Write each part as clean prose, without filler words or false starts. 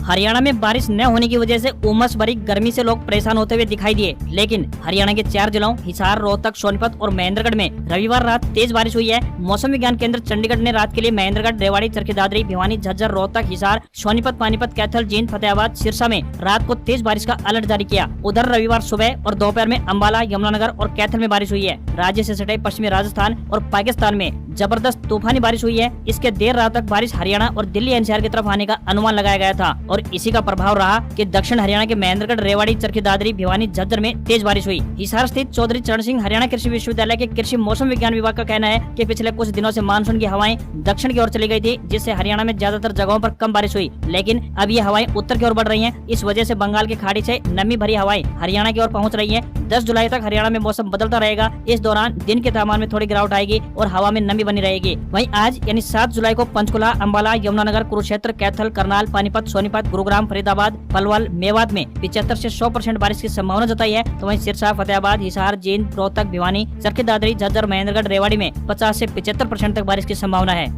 हरियाणा में बारिश न होने की वजह से उमस भरी गर्मी से लोग परेशान होते हुए दिखाई दिए, लेकिन हरियाणा के 4 जिलों हिसार, रोहतक, सोनीपत और महेंद्रगढ़ में रविवार रात तेज बारिश हुई है। मौसम विज्ञान केंद्र चंडीगढ़ ने रात के लिए महेंद्रगढ़, रेवाड़ी, चरखी दादरी, भिवानी, झज्जर, रोहतक, हिसार, सोनीपत, पानीपत, कैथल, जींद, फतेहाबाद, सिरसा में रात को तेज बारिश का अलर्ट जारी किया। उधर रविवार सुबह और दोपहर में अंबाला, यमुनानगर और कैथल में बारिश हुई है। राज्य से सटे पश्चिमी राजस्थान और पाकिस्तान में जबरदस्त तूफानी बारिश हुई है। इसके देर रात तक बारिश हरियाणा और दिल्ली एनसीआर की तरफ आने का अनुमान लगाया गया था और इसी का प्रभाव रहा कि दक्षिण हरियाणा के महेंद्रगढ़, रेवाड़ी, चरखी दादरी, भिवानी, झज्जर में तेज बारिश हुई। हिसार स्थित चौधरी चरण सिंह हरियाणा कृषि विश्वविद्यालय के कृषि मौसम विज्ञान विभाग का कहना है कि पिछले कुछ दिनों से मानसून की हवाएं दक्षिण की ओर चली गई थी, जिससे हरियाणा में ज्यादातर जगहों पर कम बारिश हुई, लेकिन अब ये हवाएं उत्तर की ओर बढ़ रही हैं। इस वजह से बंगाल की खाड़ी से नमी भरी हवाएं हरियाणा की ओर पहुंच रही हैं। 10 जुलाई तक हरियाणा में मौसम बदलता रहेगा। इस दौरान दिन के तापमान में थोड़ी गिरावट आएगी और हवा में नमी बनी रहेगी। वहीं आज यानी 7 जुलाई को पंचकुला, अंबाला, यमुनानगर, कुरुक्षेत्र, कैथल, करनाल, पानीपत, सोनीपत, गुरुग्राम, फरीदाबाद, पलवल, मेवात में 75 से 100% बारिश की संभावना जताई है। तो वहीं सिरसा, फतेहाबाद, हिसार, जींद, रोहतक, भिवानी, चरखी दादरी, झज्जर, महेंद्रगढ़, रेवाड़ी में 50 से 75% तक बारिश की संभावना है।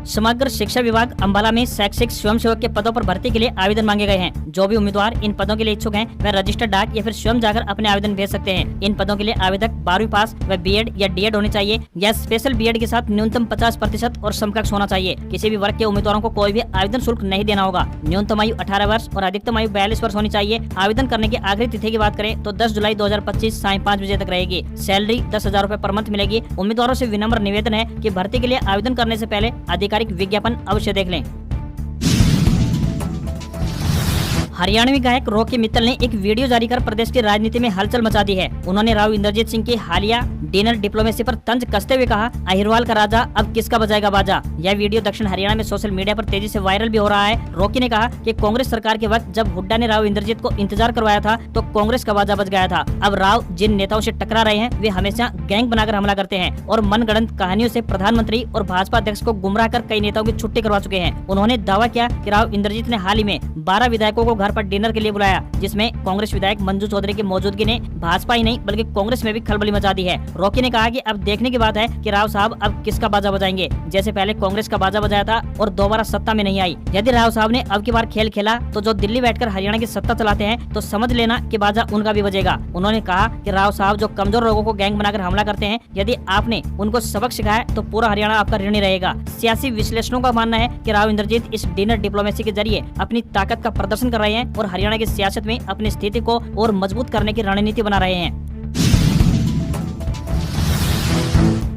समग्र शिक्षा विभाग अंबाला में शैक्षिक स्वयंसेवक के पदों पर भर्ती के लिए आवेदन मांगे गए हैं। जो भी उम्मीदवार इन पदों के लिए इच्छुक हैं, वह रजिस्टर्ड डाक या फिर स्वयं जाकर अपने आवेदन भेज सकते हैं। इन पदों के लिए आवेदक 12वीं पास व बीएड या डीएड होने चाहिए या स्पेशल बीएड के साथ न्यूनतम 50% और समकक्ष होना चाहिए। किसी भी वर्ग के उम्मीदवारों को कोई भी आवेदन शुल्क नहीं देना होगा। न्यूनतम आयु 18 वर्ष और अधिकतम आयु 42 वर्ष होनी चाहिए। आवेदन करने की आखिरी तिथि की बात करें तो 10 जुलाई 2025 साय 5 बजे तक रहेगी। सैलरी 10,000 रूपए पर मंथ मिलेगी। उम्मीदवारों से विनम्र निवेदन है कि भर्ती के लिए आवेदन करने से पहले आधिकारिक विज्ञापन अवश्य देख लें। हरियाणवी गायक रॉकी मित्तल ने एक वीडियो जारी कर प्रदेश की राजनीति में हलचल मचा दी है। उन्होंने राव इंद्रजीत सिंह की हालिया डिनर डिप्लोमेसी पर तंज कसते हुए कहा, अहिरवाल का राजा अब किसका बजाएगा बाजा। यह वीडियो दक्षिण हरियाणा में सोशल मीडिया पर तेजी से वायरल भी हो रहा है। रॉकी ने कहा कि कांग्रेस सरकार के वक्त जब हुड्डा ने राव इंद्रजीत को इंतजार करवाया था तो कांग्रेस का बाजा बज गया था। अब राव जिन नेताओं से टकरा रहे हैं वे हमेशा गैंग बनाकर हमला करते हैं और मनगढ़ंत कहानियों से प्रधानमंत्री और भाजपा अध्यक्ष को गुमराह कर कई नेताओं की छुट्टी करवा चुके हैं। उन्होंने दावा किया कि राव इंद्रजीत ने हाल ही में 12 विधायकों को घर पर डिनर के लिए बुलाया, जिसमें कांग्रेस विधायक मंजू चौधरी की मौजूदगी ने भाजपा ही नहीं बल्कि कांग्रेस में भी खलबली मचा दी है। रॉकी ने कहा कि अब देखने की बात है कि राव साहब अब किसका बाजा बजाएंगे। जैसे पहले कांग्रेस का बाजा बजाया था और दोबारा सत्ता में नहीं आई। यदि राव साहब ने अब की बार खेल खेला तो जो दिल्ली बैठकर हरियाणा की सत्ता चलाते हैं तो समझ लेना कि बाजा उनका भी बजेगा। उन्होंने कहा कि राव साहब जो कमजोर लोगों को गैंग बनाकर हमला करते हैं, यदि आपने उनको सबक सिखाया तो पूरा हरियाणा आपका ऋणी रहेगा। सियासी विश्लेषणों का मानना है कि राव इंद्रजीत इस डिनर डिप्लोमेसी के जरिए अपनी ताकत का प्रदर्शन कर रहे हैं और हरियाणा की सियासत में अपनी स्थिति को और मजबूत करने की रणनीति बना रहे हैं।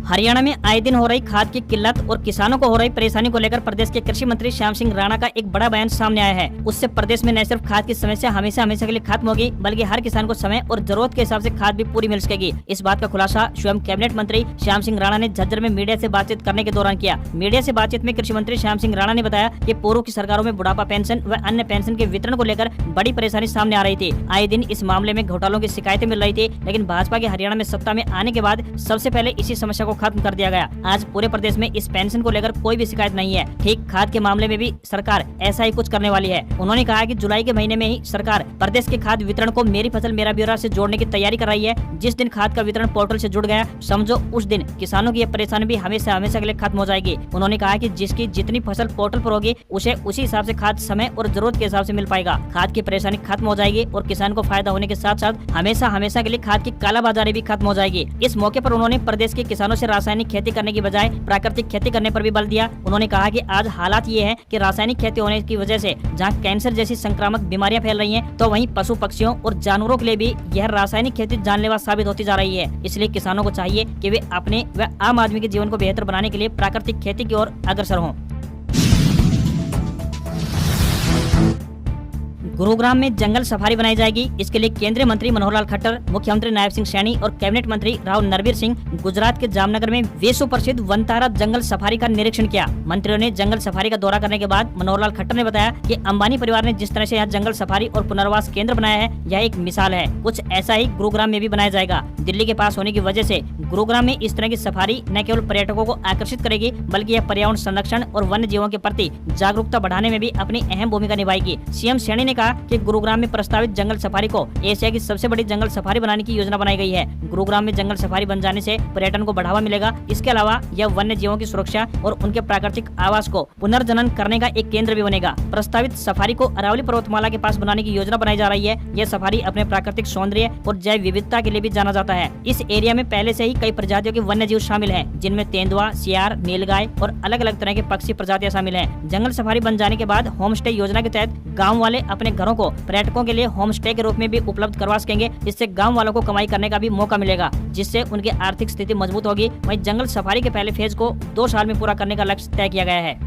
हरियाणा में आए दिन हो रही खाद की किल्लत और किसानों को हो रही परेशानी को लेकर प्रदेश के कृषि मंत्री श्याम सिंह राणा का एक बड़ा बयान सामने आया है। उससे प्रदेश में न सिर्फ खाद की समस्या हमेशा के लिए खत्म होगी, बल्कि हर किसान को समय और जरूरत के हिसाब से खाद भी पूरी मिल सकेगी। इस बात का खुलासा स्वयं कैबिनेट मंत्री श्याम सिंह राणा ने झज्जर में मीडिया से बातचीत करने के दौरान किया। मीडिया से बातचीत में कृषि मंत्री श्याम सिंह राणा ने बताया कि पूर्व की सरकारों में बुढ़ापा पेंशन व अन्य पेंशन के वितरण को लेकर बड़ी परेशानी सामने आ रही थी। आए दिन इस मामले में घोटालों की शिकायतें मिल रही थी, लेकिन भाजपा के हरियाणा में सत्ता में आने के बाद सबसे पहले इसी समस्या को खत्म कर दिया गया। आज पूरे प्रदेश में इस पेंशन को लेकर कोई भी शिकायत नहीं है। ठीक खाद के मामले में भी सरकार ऐसा ही कुछ करने वाली है। उन्होंने कहा कि जुलाई के महीने में ही सरकार प्रदेश के खाद वितरण को मेरी फसल मेरा ब्यौरा से जोड़ने की तैयारी कर रही है। जिस दिन खाद का वितरण पोर्टल से जुड़ गया, समझो उस दिन किसानों की यह परेशानी भी हमेशा के लिए खत्म हो जाएगी। उन्होंने कहा कि जिसकी जितनी फसल पोर्टल पर होगी उसे उसी हिसाब से खाद समय और जरूरत के हिसाब से मिल पाएगा। खाद की परेशानी खत्म हो जाएगी और किसान को फायदा होने के साथ साथ हमेशा के लिए खाद की कालाबाजारी भी खत्म हो जाएगी। इस मौके पर उन्होंने प्रदेश के किसानों से रासायनिक खेती करने की बजाय प्राकृतिक खेती करने पर भी बल दिया। उन्होंने कहा कि आज हालात ये हैं कि रासायनिक खेती होने की वजह से जहां कैंसर जैसी संक्रामक बीमारियां फैल रही हैं, तो वहीं पशु पक्षियों और जानवरों के लिए भी यह रासायनिक खेती जानलेवा साबित होती जा रही है। इसलिए किसानों को चाहिए कि वे अपने व आम आदमी के जीवन को बेहतर बनाने के लिए प्राकृतिक खेती की ओर अग्रसर हों। गुरुग्राम में जंगल सफारी बनाई जाएगी। इसके लिए केंद्रीय मंत्री मनोहर लाल खट्टर, मुख्यमंत्री नायब सिंह सैनी और कैबिनेट मंत्री राव नरवीर सिंह गुजरात के जामनगर में विश्व प्रसिद्ध वनतारा जंगल सफारी का निरीक्षण किया। मंत्रियों ने जंगल सफारी का दौरा करने के बाद मनोहर लाल खट्टर ने बताया कि अंबानी परिवार ने जिस तरह से यहाँ जंगल सफारी और पुनर्वास केंद्र बनाया है, यह एक मिसाल है। कुछ ऐसा ही गुरुग्राम में भी बनाया जाएगा। दिल्ली के पास होने की वजह से गुरुग्राम में इस तरह की सफारी न केवल पर्यटकों को आकर्षित करेगी, बल्कि यह पर्यावरण संरक्षण और वन्य जीवों के प्रति जागरूकता बढ़ाने में भी अपनी अहम भूमिका निभाएगी। सीएम सैनी ने कहा कि गुरुग्राम में प्रस्तावित जंगल सफारी को एशिया की सबसे बड़ी जंगल सफारी बनाने की योजना बनाई गई है। गुरुग्राम में जंगल सफारी बन जाने से पर्यटन को बढ़ावा मिलेगा। इसके अलावा यह वन्य जीवों की सुरक्षा और उनके प्राकृतिक आवास को पुनर्जनन करने का एक केंद्र भी बनेगा। प्रस्तावित सफारी को अरावली पर्वतमाला के पास बनाने की योजना बनाई जा रही है। यह सफारी अपने प्राकृतिक सौंदर्य और जैव विविधता के लिए भी जाना जाता है। इस एरिया में पहले से ही कई प्रजातियों के वन्य जीव शामिल हैं, जिनमें तेंदुआ, सियार, नीलगाय और अलग अलग तरह के पक्षी प्रजातियां शामिल हैं। जंगल सफारी बन जाने के बाद होम स्टे योजना के तहत गाँव वाले अपने घरों को पर्यटकों के लिए होम स्टे के रूप में भी उपलब्ध करवा सकेंगे। इससे गाँव वालों को कमाई करने का भी मौका मिलेगा, जिससे उनकी आर्थिक स्थिति मजबूत होगी। वहीं जंगल सफारी के पहले फेज को 2 साल में पूरा करने का लक्ष्य तय किया गया है।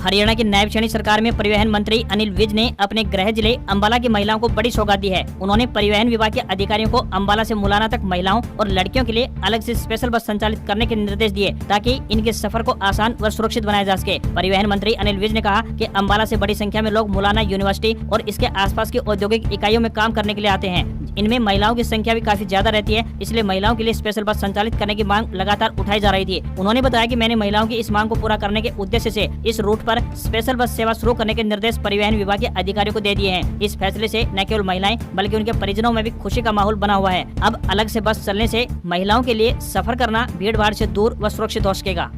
हरियाणा की नायब श्रेणी सरकार में परिवहन मंत्री अनिल विज ने अपने गृह जिले अंबाला की महिलाओं को बड़ी सौगात दी है। उन्होंने परिवहन विभाग के अधिकारियों को अंबाला से मुलाना तक महिलाओं और लड़कियों के लिए अलग से स्पेशल बस संचालित करने के निर्देश दिए, ताकि इनके सफर को आसान व सुरक्षित बनाया जा सके। परिवहन मंत्री अनिल विज ने कहा कि अंबाला से बड़ी संख्या में लोग मुलाना यूनिवर्सिटी और इसके आसपास की औद्योगिक इकाइयों में काम करने के लिए आते हैं। इनमें महिलाओं की संख्या भी काफी ज्यादा रहती है, इसलिए महिलाओं के लिए स्पेशल बस संचालित करने की मांग लगातार उठाई जा रही थी। उन्होंने बताया कि मैंने महिलाओं की इस मांग को पूरा करने के उद्देश्य से इस रूट पर स्पेशल बस सेवा शुरू करने के निर्देश परिवहन विभाग के अधिकारियों को दे दिए हैं। इस फैसले से न केवल महिलाएं बल्कि उनके परिजनों में भी खुशी का माहौल बना हुआ है। अब अलग से बस चलने से महिलाओं के लिए सफर करना भीड़ भाड़ से दूर व सुरक्षित हो सकेगा।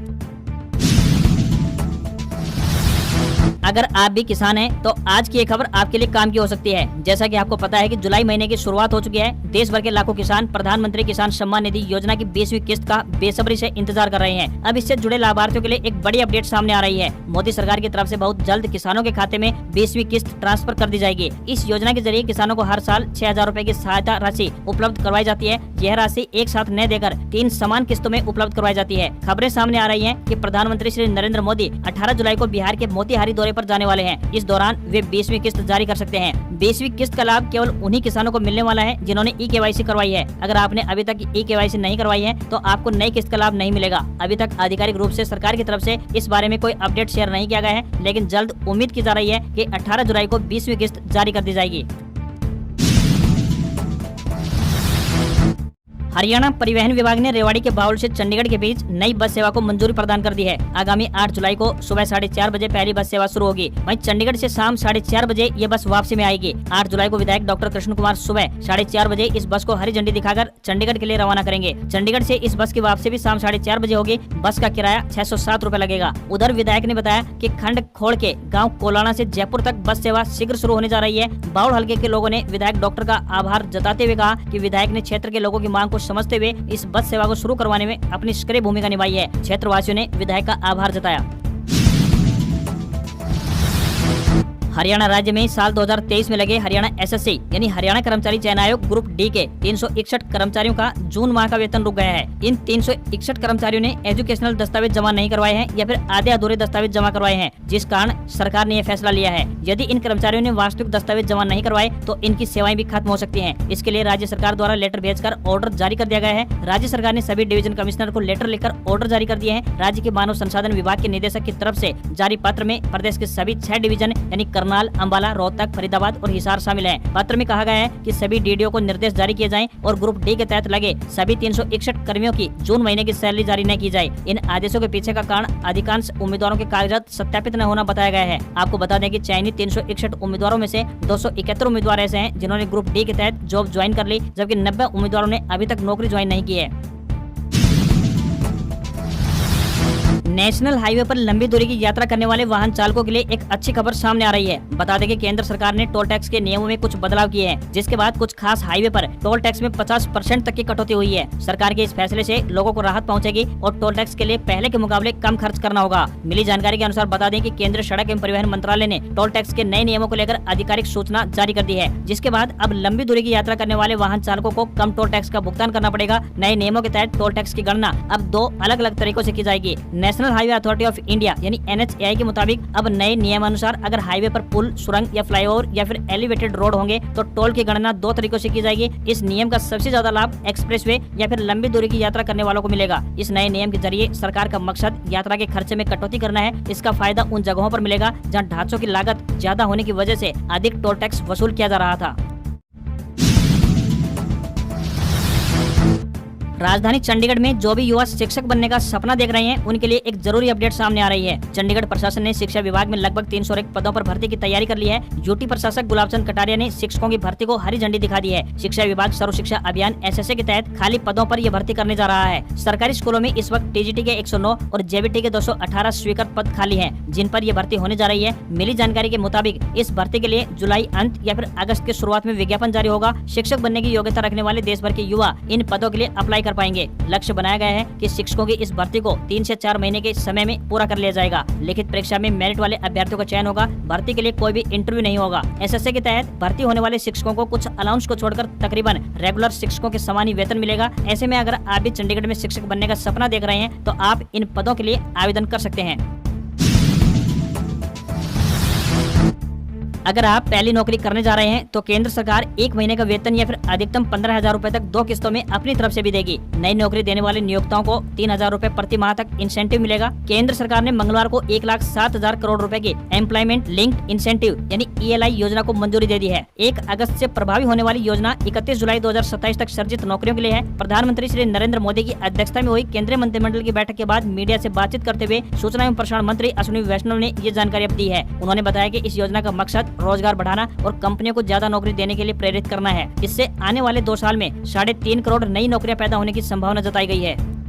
अगर आप भी किसान हैं तो आज की ये खबर आपके लिए काम की हो सकती है। जैसा कि आपको पता है कि जुलाई महीने की शुरुआत हो चुकी है। देश भर के लाखों किसान प्रधानमंत्री किसान सम्मान निधि योजना की 20वीं किस्त का बेसब्री से इंतजार कर रहे हैं। अब इससे जुड़े लाभार्थियों के लिए एक बड़ी अपडेट सामने आ रही है। मोदी सरकार की तरफ से बहुत जल्द किसानों के खाते में 20वीं किस्त ट्रांसफर कर दी जाएगी। इस योजना के जरिए किसानों को हर साल 6,000 रूपए की सहायता राशि उपलब्ध करवाई जाती है। यह राशि एक साथ न देकर 3 समान किस्तों में उपलब्ध करवाई जाती है। खबरें सामने आ रही है की प्रधानमंत्री श्री नरेंद्र मोदी 18 जुलाई को बिहार के मोतिहारी दौरे पर जाने वाले हैं। इस दौरान वे 20वीं किस्त जारी कर सकते हैं। 20वीं किस्त का लाभ केवल उन्हीं किसानों को मिलने वाला है जिन्होंने ई-केवाईसी करवाई है। अगर आपने अभी तक ई-केवाईसी नहीं करवाई है तो आपको नई किस्त का लाभ नहीं मिलेगा। अभी तक आधिकारिक रूप से सरकार की तरफ से इस बारे में कोई अपडेट शेयर नहीं किया गया है, लेकिन जल्द उम्मीद की जा रही है कि 18 जुलाई को 20वीं किस्त जारी कर दी जाएगी। हरियाणा परिवहन विभाग ने रेवाड़ी के बाउल से चंडीगढ़ के बीच नई बस सेवा को मंजूरी प्रदान कर दी है। आगामी 8 जुलाई को सुबह 4:30 बजे पहली बस सेवा शुरू होगी। वहीं चंडीगढ़ से शाम 4:30 बजे ये बस वापसी में आएगी। 8 जुलाई को विधायक डॉक्टर कृष्ण कुमार सुबह 4:30 बजे इस बस को हरी झंडी दिखाकर चंडीगढ़ के लिए रवाना करेंगे। चंडीगढ़ से इस बस की वापसी भी शाम 4:30 बजे होगी। बस का किराया 607 रूपए लगेगा। उधर विधायक ने बताया कि खंड खोड़ के गाँव कोलाना से जयपुर तक बस सेवा शीघ्र शुरू होने जा रही है। बाउल हल्के के लोगों ने विधायक डॉक्टर का आभार जताते हुए कहा कि विधायक ने क्षेत्र के लोगों की मांग को समझते हुए इस बस सेवा को शुरू करवाने में अपनी सक्रिय भूमिका निभाई है। क्षेत्रवासियों ने विधायक का आभार जताया। हरियाणा राज्य में साल 2023 में लगे हरियाणा एसएससी यानी हरियाणा कर्मचारी चयन आयोग ग्रुप डी के 361 कर्मचारियों का जून माह का वेतन रुक गया है। इन 361 कर्मचारियों ने एजुकेशनल दस्तावेज जमा नहीं करवाए हैं या फिर आधे अधूरे दस्तावेज जमा करवाए हैं, जिस कारण सरकार ने यह फैसला लिया है। यदि इन कर्मचारियों ने वास्तविक दस्तावेज जमा नहीं करवाए तो इनकी सेवाएं भी खत्म हो सकती हैं। इसके लिए राज्य सरकार द्वारा लेटर भेजकर ऑर्डर जारी कर दिया गया है। राज्य सरकार ने सभी डिवीजन कमिश्नर को लेटर लिखकर ऑर्डर जारी कर दिए हैं। राज्य के मानव संसाधन विभाग के निदेशक की तरफ से जारी पत्र में प्रदेश के सभी 6 डिवीजन यानी करनाल, अंबाला, रोहतक, फरीदाबाद और हिसार शामिल हैं। पत्र में कहा गया है कि सभी डीडीओ को निर्देश जारी किए जाएं और ग्रुप डी के तहत लगे सभी 361 कर्मियों की जून महीने की सैलरी जारी न की जाए। इन आदेशों के पीछे का कारण अधिकांश उम्मीदवारों के कागजात सत्यापित न होना बताया गया है। आपको बता दें कि चयनित 361 उम्मीदवारों में से 271 उम्मीदवार ऐसे हैं जिन्होंने ग्रुप डी के तहत जॉब ज्वाइन कर ली, जबकि 90 उम्मीदवारों ने अभी तक नौकरी ज्वाइन नहीं की है। नेशनल हाईवे पर लंबी दूरी की यात्रा करने वाले वाहन चालकों के लिए एक अच्छी खबर सामने आ रही है। बता दें कि केंद्र सरकार ने टोल टैक्स के नियमों में कुछ बदलाव किए हैं, जिसके बाद कुछ खास हाईवे पर टोल टैक्स में 50% तक की कटौती हुई है। सरकार के इस फैसले से लोगों को राहत पहुंचेगी और टोल टैक्स के लिए पहले के मुकाबले कम खर्च करना होगा। मिली जानकारी के अनुसार बता दें कि केंद्रीय सड़क एवं परिवहन मंत्रालय ने टोल टैक्स के नए नियमों को लेकर आधिकारिक सूचना जारी कर दी है, जिसके बाद अब लंबी दूरी की यात्रा करने वाले वाहन चालकों को कम टोल टैक्स का भुगतान करना पड़ेगा। नए नियमों के तहत टोल टैक्स की गणना अब 2 अलग अलग तरीकों से की जाएगी। National highway authority of India यानी NHAI के मुताबिक अब नए नियमानुसार अगर हाईवे पर पुल, सुरंग या फ्लाईओवर या फिर एलिवेटेड रोड होंगे तो टोल की गणना 2 तरीकों से की जाएगी। इस नियम का सबसे ज्यादा लाभ एक्सप्रेसवे या फिर लंबी दूरी की यात्रा करने वालों को मिलेगा। इस नए नियम के जरिए सरकार का मकसद यात्रा के खर्चे में कटौती करना है। इसका फायदा उन जगहों पर मिलेगा जहाँ ढांचों की लागत ज्यादा होने की वजह से अधिक टोल टैक्स वसूल किया जा रहा था। राजधानी चंडीगढ़ में जो भी युवा शिक्षक बनने का सपना देख रहे हैं उनके लिए एक जरूरी अपडेट सामने आ रही है। चंडीगढ़ प्रशासन ने शिक्षा विभाग में लगभग 301 पदों पर भर्ती की तैयारी कर ली है। यूटी प्रशासक गुलाबचंद कटारिया ने शिक्षकों की भर्ती को हरी झंडी दिखा दी है। शिक्षा विभाग सर्व शिक्षा अभियान SSA के तहत खाली पदों पर यह भर्ती करने जा रहा है। सरकारी स्कूलों में इस वक्त TGT के 109 और JBT के 218 स्वीकृत पद खाली हैं, जिन पर यह भर्ती होने जा रही है। मिली जानकारी के मुताबिक इस भर्ती के लिए जुलाई अंत या फिर अगस्त के शुरुआत में विज्ञापन जारी होगा। शिक्षक बनने की योग्यता रखने वाले देश भर के युवा इन पदों के लिए अप्लाई कर पाएंगे। लक्ष्य बनाया गया है कि शिक्षकों की इस भर्ती को 3 से 4 महीने के समय में पूरा कर लिया जाएगा। लिखित परीक्षा में मेरिट वाले अभ्यर्थियों का चयन होगा। भर्ती के लिए कोई भी इंटरव्यू नहीं होगा। SSA के तहत भर्ती होने वाले शिक्षकों को कुछ अलाउंस को छोड़कर तकरीबन रेगुलर शिक्षकों के समान ही वेतन मिलेगा। ऐसे में अगर आप भी चंडीगढ़ में शिक्षक बनने का सपना देख रहे हैं तो आप इन पदों के लिए आवेदन कर सकते हैं। अगर आप पहली नौकरी करने जा रहे हैं तो केंद्र सरकार 1 महीने का वेतन या फिर अधिकतम 15,000 रूपए तक 2 किस्तों में अपनी तरफ से भी देगी। नई नौकरी देने वाले नियोक्ताओं को 3,000 रूपए प्रति माह तक इंसेंटिव मिलेगा। केंद्र सरकार ने मंगलवार को 1,07,000 करोड़ रुपए की एम्प्लॉयमेंट लिंक्ड इंसेंटिव यानी ELI योजना को मंजूरी दे दी है। 1 अगस्त से प्रभावी होने वाली योजना 31 जुलाई 2027 तक सर्जित नौकरियों के लिए है। प्रधानमंत्री श्री नरेंद्र मोदी की अध्यक्षता में हुई केंद्रीय मंत्रिमंडल की बैठक के बाद मीडिया से बातचीत करते हुए सूचना एवं प्रसारण मंत्री अश्विनी वैष्णव ने ये जानकारी दी है। उन्होंने बताया कि इस योजना का मकसद रोजगार बढ़ाना और कंपनियों को ज्यादा नौकरी देने के लिए प्रेरित करना है। इससे आने वाले 2 साल में 3.5 करोड़ नई नौकरियां पैदा होने की संभावना जताई गई है।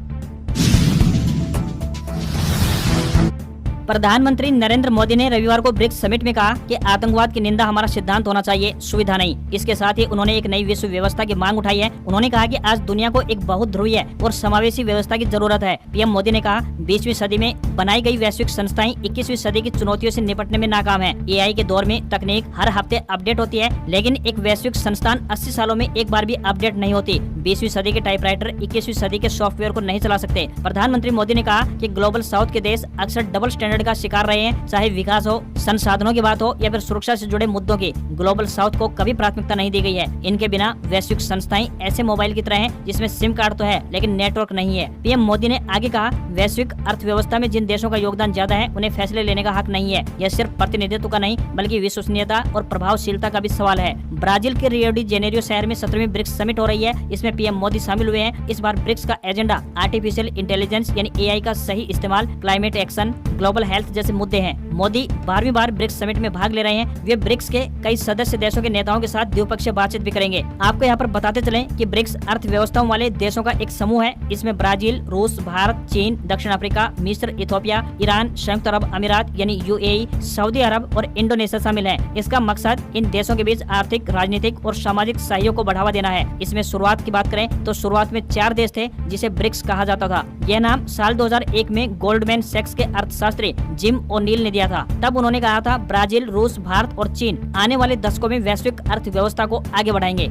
प्रधानमंत्री नरेंद्र मोदी ने रविवार को ब्रिक्स समिट में कहा कि आतंकवाद की निंदा हमारा सिद्धांत होना चाहिए, सुविधा नहीं। इसके साथ ही उन्होंने एक नई विश्व व्यवस्था की मांग उठाई है। उन्होंने कहा कि आज दुनिया को एक बहुध्रुवीय और समावेशी व्यवस्था की जरूरत है। PM मोदी ने कहा 20वीं सदी में बनाई गई वैश्विक संस्थाएं 21वीं सदी की चुनौतियों से निपटने में नाकाम है। AI के दौर में तकनीक हर हफ्ते अपडेट होती है, लेकिन एक वैश्विक संस्थान 80 सालों में एक बार भी अपडेट नहीं होती। 20वीं सदी के टाइपराइटर 21वीं सदी के सॉफ्टवेयर को नहीं चला सकते। प्रधानमंत्री मोदी ने कहा कि ग्लोबल साउथ के देश अक्सर डबल स्टैंडर्ड का शिकार रहे हैं, चाहे विकास हो, संसाधनों की बात हो या फिर सुरक्षा से जुड़े मुद्दों की। ग्लोबल साउथ को कभी प्राथमिकता नहीं दी गई है। इनके बिना वैश्विक संस्थाएं ऐसे मोबाइल की तरह हैं जिसमें सिम कार्ड तो है लेकिन नेटवर्क नहीं है। PM मोदी ने आगे कहा, वैश्विक अर्थव्यवस्था में जिन देशों का योगदान ज्यादा है उन्हें फैसले लेने का हक नहीं है। यह सिर्फ प्रतिनिधित्व का नहीं बल्कि विश्वसनीयता और प्रभावशीलता का भी सवाल है। ब्राजील के रियो डी जेनेरियो शहर में 17वीं ब्रिक्स समिट हो रही है। इसमें PM मोदी शामिल हुए हैं। इस बार ब्रिक्स का एजेंडा आर्टिफिशियल इंटेलिजेंस यानी AI का सही इस्तेमाल, क्लाइमेट एक्शन, ग्लोबल हेल्थ जैसे मुद्दे हैं। मोदी 12वीं बार ब्रिक्स समिट में भाग ले रहे हैं। वे ब्रिक्स के कई सदस्य देशों के नेताओं के साथ द्विपक्षीय बातचीत भी करेंगे। आपको यहाँ पर बताते चलें कि ब्रिक्स अर्थव्यवस्थाओं वाले देशों का एक समूह है। इसमें ब्राजील, रूस, भारत, चीन, दक्षिण अफ्रीका, मिस्र, इथोपिया, ईरान, संयुक्त अरब अमीरात यानी UAE, सऊदी अरब और इंडोनेशिया शामिल है। इसका मकसद इन देशों के बीच आर्थिक, राजनीतिक और सामाजिक सहयोग को बढ़ावा देना है। इसमें शुरुआत की बात करें तो शुरुआत में 4 देश थे जिसे ब्रिक्स कहा जाता था। यह नाम साल 2001 में गोल्डमैन सैक्स के अर्थशास्त्री जिम ओ'नील ने दिया था। तब उन्होंने कहा था ब्राजील, रूस, भारत और चीन आने वाले दशकों में वैश्विक अर्थव्यवस्था को आगे बढ़ाएंगे।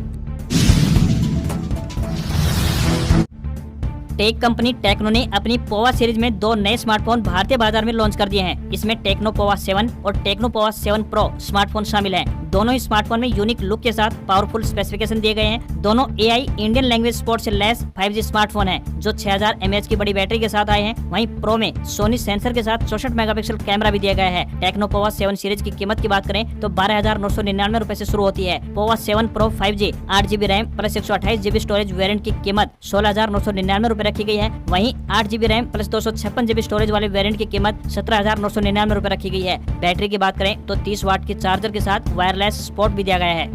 टेक कंपनी टेक्नो ने अपनी पोवा सीरीज में 2 नए स्मार्टफोन भारतीय बाजार में लॉन्च कर दिए हैं। इसमें टेक्नो पोवा 7 और टेक्नो पोवा 7 प्रो स्मार्टफोन शामिल हैं। दोनों ही स्मार्टफोन में यूनिक लुक के साथ पावरफुल स्पेसिफिकेशन दिए गए हैं। दोनों AI इंडियन लैंग्वेज सपोर्ट से लैस 5G स्मार्टफोन हैं, जो 6000 mAh की बड़ी बैटरी के साथ आए हैं। वहीं प्रो में सोनी सेंसर के साथ 64 मेगापिक्सल कैमरा भी दिया गया है। टेक्नो पोवा 7 सीरीज की कीमत की बात करें तो 12,999 रूपए से शुरू होती है। Pova 7 pro 5G 8GB RAM plus 128GB storage variant की कीमत 16,999 रूपए रखी गई है। वहीं 8GB RAM plus 256GB storage वाले वेरिएंट की कीमत 17,999 रूपए रखी गई है। बैटरी की बात करें तो 30 वाट के चार्जर के साथ वायरलेस सपोर्ट भी दिया गया है।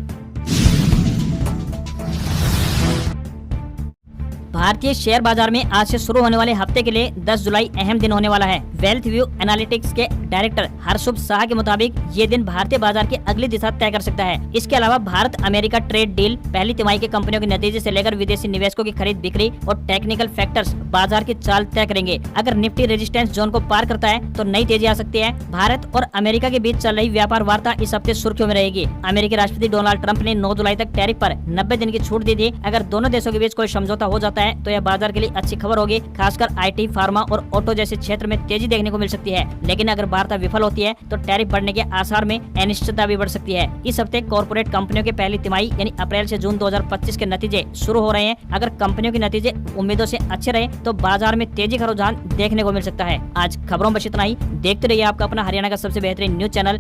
भारतीय शेयर बाजार में आज से शुरू होने वाले हफ्ते के लिए 10 जुलाई अहम दिन होने वाला है। वेल्थ व्यू एनालिटिक्स के डायरेक्टर हर्षुभ शाह के मुताबिक ये दिन भारतीय बाजार की अगली दिशा तय कर सकता है। इसके अलावा भारत अमेरिका ट्रेड डील, पहली तिमाही के कंपनियों के नतीजे से लेकर विदेशी निवेशकों की खरीद बिक्री और टेक्निकल फैक्टर्स बाजार की चाल तय करेंगे। अगर निफ्टी रेजिस्टेंस जोन को पार करता है तो नई तेजी आ सकती है। भारत और अमेरिका के बीच चल रही व्यापार वार्ता इस हफ्ते सुर्खियों में रहेगी। अमेरिकी राष्ट्रपति डोनाल्ड ट्रंप ने 9 जुलाई तक टैरिफ पर 90 दिन की छूट दी थी। अगर दोनों देशों के बीच कोई समझौता हो जाता है तो यह बाजार के लिए अच्छी खबर होगी। खासकर IT, फार्मा और ऑटो जैसे क्षेत्र में तेजी देखने को मिल सकती है। लेकिन अगर वार्ता विफल होती है तो टैरिफ बढ़ने के आसार में अनिश्चितता भी बढ़ सकती है। इस हफ्ते कॉर्पोरेट कंपनियों के पहली तिमाही यानी अप्रैल से जून 2025 के नतीजे शुरू हो रहे हैं। अगर कंपनियों के नतीजे उम्मीदों से अच्छे रहे तो बाजार में तेजी का रुझान देखने को मिल सकता है। आज खबरों में बस इतना ही। देखते रहिए आपका अपना हरियाणा का सबसे बेहतरीन न्यूज चैनल